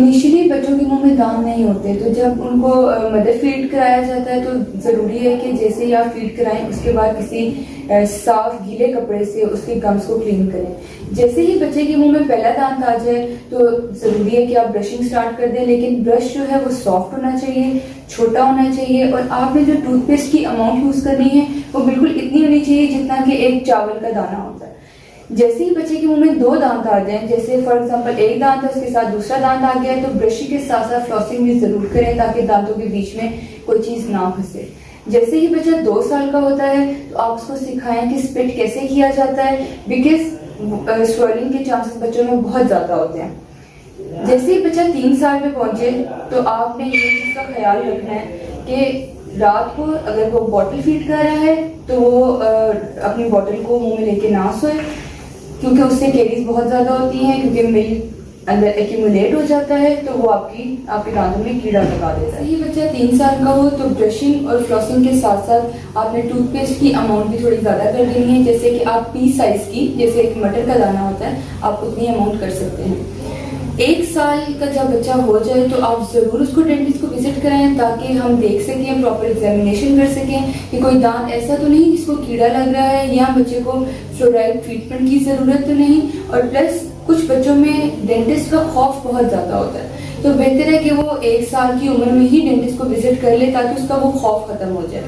Initially बच्चों के मुंह में दांत नहीं होते, तो जब उनको मदर फीड कराया जाता है तो ज़रूरी है कि जैसे ही आप फीड कराएं उसके बाद किसी साफ गीले कपड़े से उसके गम्स को क्लीन करें। जैसे ही बच्चे के मुंह में पहला दांत आ जाए तो ज़रूरी है कि आप ब्रशिंग स्टार्ट कर दें, लेकिन ब्रश जो है वो सॉफ्ट होना चाहिए, छोटा होना चाहिए, और आपने जो टूथपेस्ट की अमाउंट यूज़ करनी है वो बिल्कुल इतनी होनी चाहिए जितना कि एक चावल का दाना होता है। जैसे ही बच्चे के मुंह में 2 दांत आ जाएं, जैसे फॉर एग्जांपल एक दांत है उसके साथ दूसरा दांत आ गया है, तो ब्रशिंग के साथ साथ फ्लॉसिंग भी जरूर करें ताकि दांतों के बीच में कोई चीज ना फंसे। जैसे ही बच्चा 2 साल का होता है तो आप उसको सिखाएं कि स्पिट कैसे किया जाता है, बिकॉज स्वेलिंग के चांसेस बच्चों में बहुत ज्यादा होते हैं। जैसे ही बच्चा 3 साल में पहुंचे तो आपने ये चीज का ख्याल रखना है कि रात को अगर वो बॉटल फीड कर रहा है तो वो अपनी बॉटल को मुंह में लेके ना सोए, क्योंकि उससे कैरीज बहुत ज्यादा होती हैं, क्योंकि मिल्क अंदर एक्यूमुलेट हो जाता है तो वो आपके दांतों में कीड़ा लगा देता है। ये बच्चा 3 साल का हो तो ब्रशिंग और फ्लॉसिंग के साथ साथ आपने टूथपेस्ट की अमाउंट भी थोड़ी ज्यादा कर देनी है, जैसे कि आप पी साइज की, जैसे एक मटर का दाना होता है, आप उतनी अमाउंट कर सकते हैं। 1 साल का जब बच्चा हो जाए तो आप जरूर उसको डेंटिस्ट को विजिट कराएं ताकि हम देख सकें, प्रॉपर एग्जामिनेशन कर सकें कि कोई दांत ऐसा तो नहीं जिसको कीड़ा लग रहा है या बच्चे को फ्लोराइड ट्रीटमेंट की जरूरत तो नहीं। और प्लस कुछ बच्चों में डेंटिस्ट का खौफ बहुत ज्यादा होता है, तो बेहतर है कि वो 1 साल की उम्र में ही डेंटिस्ट को विजिट कर ले ताकि उसका वो खौफ खत्म हो जाए।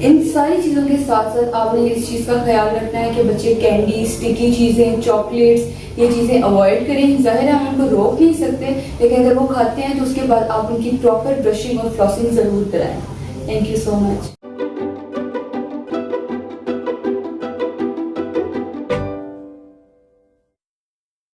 इन सारी चीज़ों के साथ साथ आपने इस चीज़ का ख्याल रखना है कि बच्चे कैंडी, स्टिकी चीज़ें, चॉकलेट्स, ये चीज़ें अवॉइड करें। जाहिर है हम उनको रोक नहीं सकते, लेकिन अगर वो खाते हैं तो उसके बाद आप उनकी प्रॉपर ब्रशिंग और फ्लॉसिंग ज़रूर कराएं। Thank you so much.